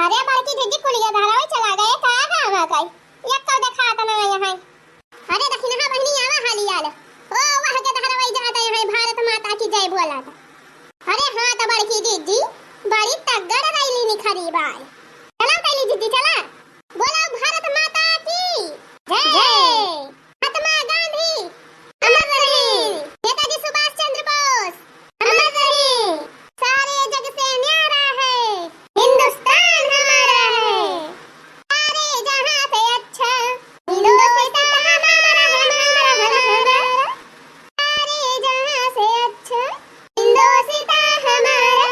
अरे बड़की दीदी कुलिया धारावे चला गए का गावा कई एक कौ देखा तना यहाँ। अरे दखिन हा बहनी आवा हाली आल ओ वह के धारावे जाता यहाँ भारत माता की जय बोला था। अरे हां तो बड़की दीदी बड़ी तगड़ रैली निखरी बाय चला कैली दीदी चला बोलो भारत माता की जय। महात्मा गांधी अमर रहे, नेताजी सुभाष चंद्र बोस अमर रहे, सारे जग से न्यारा है हिंदुस्तान हमारा है, सारे जहां से अच्छा हिंदुस्तान हमारा है, सारे जहां से अच्छा हिंदुस्तान हमारा।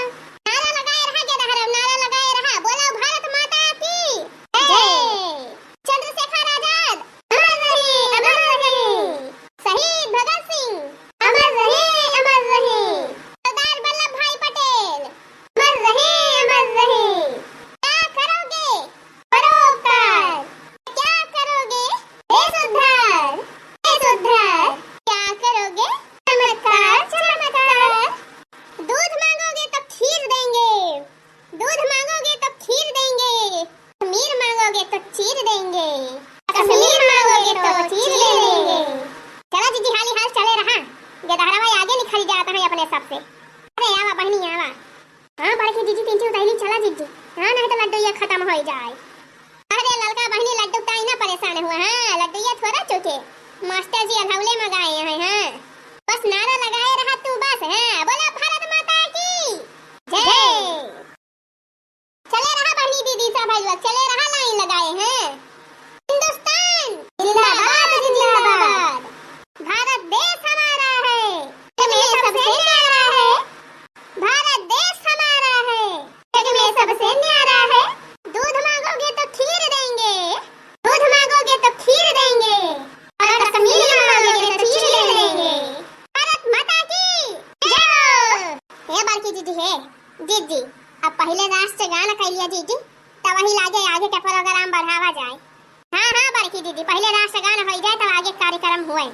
नारा लगाए रहा के दहरम नारा लगाए रहा बोलो भारत माता की जय। चंद्रशेखर आजाद अमर रहे, शहीद भगत सिंह अमर रहे, सरदार वल्लभ भाई पटेल अमर रहे। क्या करोगे परोपकार, क्या करोगे देश उद्धार, क्या करोगे चमत्कार। दूध मांगोगे तो खीर देंगे, दूध मांगोगे तो खीर देंगे, कश्मीर मांगोगे तो चीर देंगे, कश्मीर मांगोगे तो चीर देंगे। चला दीदी हाली हाल चले रहा ये धारावाहिक आगे निखल जाता है अपने सब से। अरे आवा बहनी आवा हां बड़की दीदी पिंची उतारी चला दीदी हां नहीं तो लड्डू ये खत्म हो जाए। अरे लड़का बहनी लड्डू ताई ना परेशान हुआ हां लड्डू ये थोड़ा चूके मास्टर जी अधौले मंगाए हैं हां बस नारा लगाए रहा तू बस हां बोला भारत माता की जय। चले रहा बहनी दीदी सब भाई लोग चले रहा लाइन लगाए हैं हिंदुस्तान जिंदाबाद जिंदाबाद, भारत देश हमारा है जग में सबसे न्यारा है, भारत देश हमारा है जग में सबसे न्यारा है। दूध मांगोगे तो खीर देंगे, दूध मांगोगे तो खीर देंगे, और कश्मीर मांगोगे तो चीर देंगे। भारत माता की जय। ये बार की दीदी है दीदी अब पहले राष्ट्रगान कहिए दीदी तब वही लागे आगे के प्रोग्राम बढ़ावा जाए। हाँ हाँ बड़की दीदी पहले राष्ट्रगान हो जाए तब आगे कार्यक्रम हुए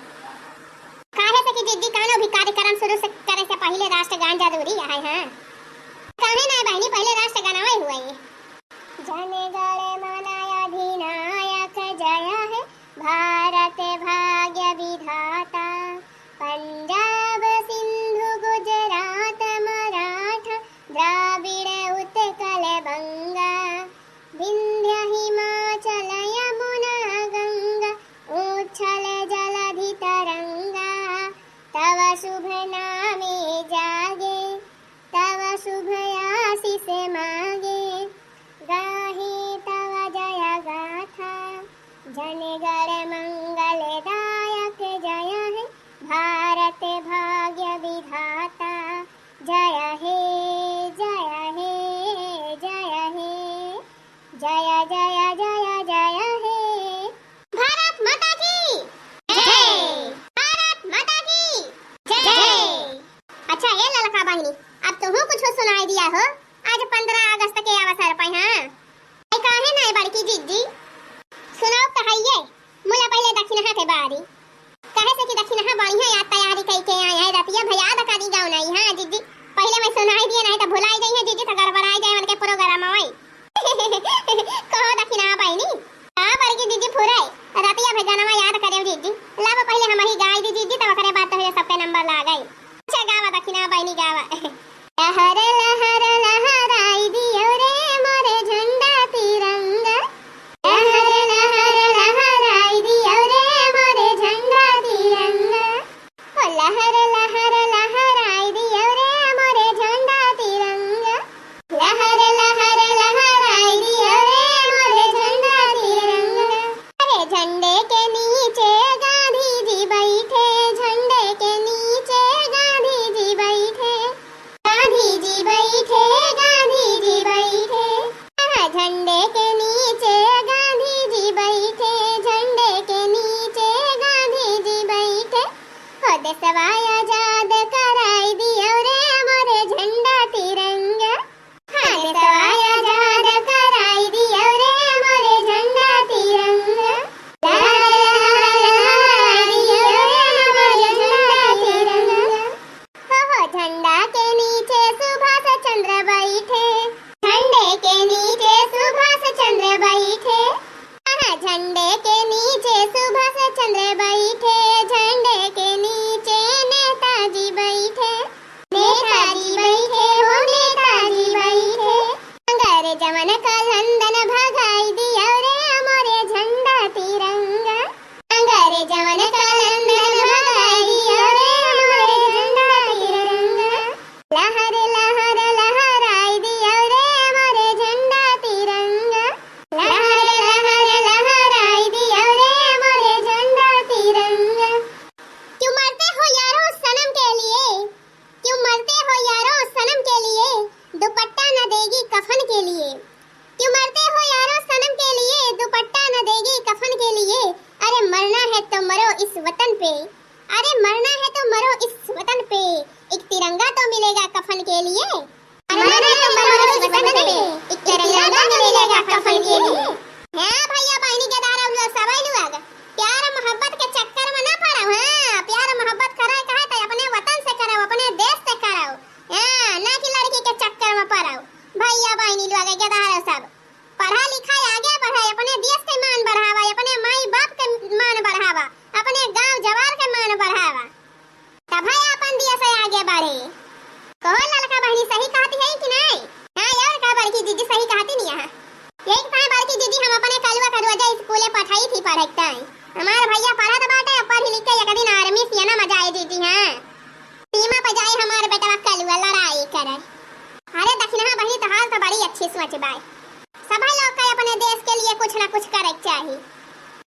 काहे से कि दीदी कानो भी कार्यक्रम शुरू से करे से पहले राष्ट्रगान जरूरी है हां काहे ना बहनी पहले राष्ट्रगान आए हुए जन गण मन अधिनायक जय है भारत भाग्य विधाता, पंजाब सिंधु गुजरात मराठा द्राविड़ उत्कल बंगा, विंध्य हिमाचल यमुना गंगा, उच्छल जलधि तरंगा, तव शुभ नामे जागे, तव शुभ आशीष मांगे। जवन का लंदन भगाई दिया रे मोरे झंडा तिरंगा। अंगारे जवन का लंदन भगाई दिया रे मोरे झंडा तिरंगा। लहर लहर लहराई दिया रे मोरे झंडा तिरंगा। लहर लहर लहराई दिया रे मोरे झंडा तिरंगा। क्यों मरते हो यारो सनम के लिए, क्यों मरते हो यारो सनम के लिए, दुपट्टा न देगी कफन के लिए। क्यों मरते हो यारो सनम के लिए, दुपट्टा न देगी कफन के लिए। अरे मरना है तो मरो इस वतन पे, अरे मरना है तो मरो इस वतन पे, एक तिरंगा तो मिलेगा कफन के लिए। मरना है तो मरो इस वतन पे, एक तिरंगा तो मिलेगा कफन के लिए। हां भैया बहनी के दारा लोग सबै लोग प्यार मोहब्बत के चक्कर में ना पड़ो। हां प्यार मोहब्बत करे कहे तो अपने वतन से करो, अपने देश से करो। हां ना कि लड़की के चक्कर में पड़ो। भैया बहनी लोग के दारा सब पढ़ा लिखा आगे बढ़े, अपने देश के मान बढ़ावा, अपने माई बाप के मान बढ़ावा, अपने गांव जवार के मान बढ़ावा, तब है अपन देश आगे बढ़े। कहो लड़का बहनी सही कहती है कि नहीं? हां यार का बड़की दीदी सही कहती नहीं है। एक समय बड़की दीदी हम अपने कलवा का रोजा स्कूले पढ़ाई थी पढ़ते हैं। हमार भैया पढ़त बाटे, पढ़ लिख के एक दिन आर्मी सियाना मजाए दीदी हैं। सीमा पे जाए हमार बेटा कलवा लड़ाई करे। अरे दक्षिणा बहनी तो हाल तो बड़ी अच्छी सोच बाई। सभी लोग का अपने देश के लिए कुछ ना कुछ करे चाहिए।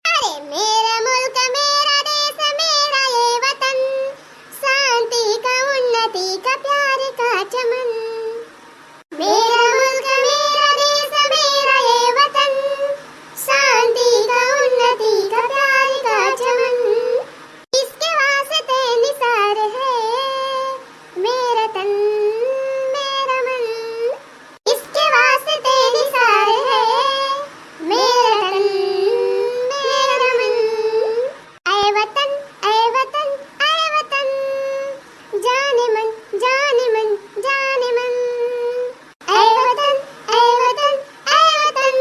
अरे मेरा मुल्क मेरा देश मेरा ये वतन, शांति का उन्नति का प्यार का चमन। मेरा मुल्क मेरा देश मेरा ये वतन, शांति का उन्नति का प्यार का चमन। इसके वास्ते निसार है मेरा तन मेरा मन, इसके वास्ते निसार है मेरा तन मेरा मन। ऐ वतन ऐ वतन ऐ वतन, जाने मन जाने मन जाने मन। ऐ वतन ऐ वतन ऐ वतन,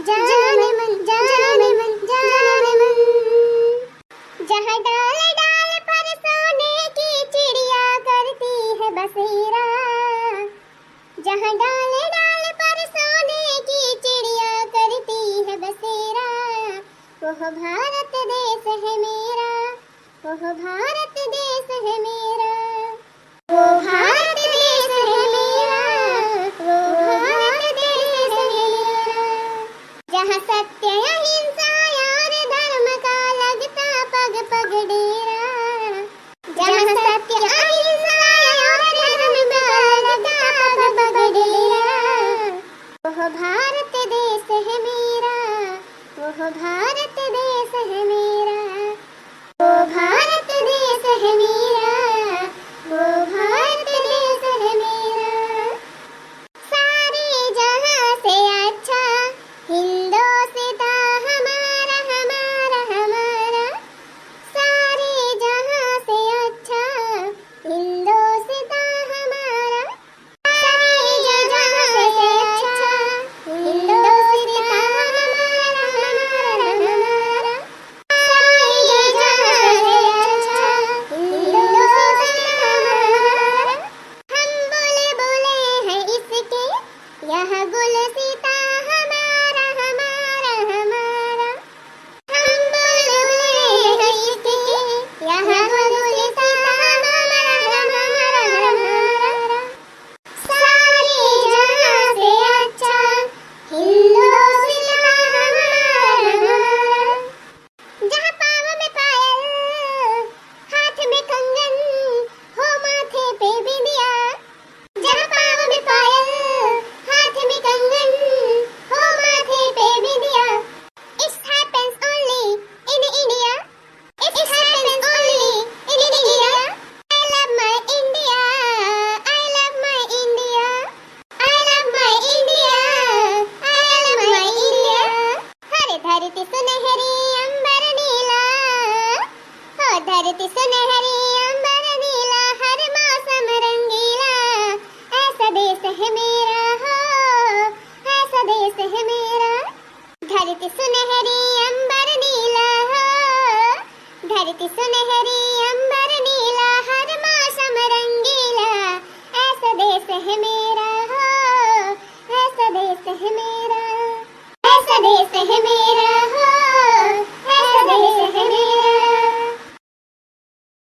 जाने मन जाने मन जाने मन। जहाँ डाल डाल पर सोने की चिड़िया करती है बसेरा, जहाँ डाल डाल पर सोने की चिड़िया करती है बसेरा। वह भारत देश है मेरा, वह भारत देश है मेरा, वो भारत देश है मेरा, वो भारत देश है मेरा। जहाँ सत्य अहिंसा और धर्म का लगता पग पग डेरा, जहाँ सत्य अहिंसा और धर्म का लगता पग पग डेरा। वह भारत देश है मेरा, वह भारत देश है मेरा, वो भारत देश है मेरा, वो भारत देश है मेरा। सारे जहां से अच्छा हिंदोस्तां हमारा हमारा हमारा, सारे जहां से अच्छा हिंदोस्तां हमारा, सारे जहां से अच्छा हिंदोस्तां हमारा हमारा हमारा, सारे जहां से अच्छा हिंदोस्तां हमारा। हम बोले बोले हैं इसके यह गुलसिता हमारा हमारा हमारा, हम बोले बोले हैं इसके यह गुलसिता हमारा हमारा हमारा। सारे जहां से अच्छा हिंदोस्तां हमारा हमारा। जहाँ पाँव में पायल हाथ में कंगन हो माथे पे बिंदिया, जहाँ पाँव में पायल हाथ में कंगन हो माथे पे बिंदिया। It happens only in India, it happens only in India। I love my India, I love my India, I love my India, I love my India। हरे धरती सुनहरी अंबर नीला, हो धरती सुनहरी अंबर नीला, हर मौसम रंगीला। ऐसा देश है मेरा हो, ऐसा देश है मेरा। धरती सुनहरी अंबर नीला हो, धरती सुनहरी अंबर नीला, हर मौसम रंगीला। ऐसा देश है मेरा हो, ऐसा देश है मेरा, ऐसा देश है मेरा।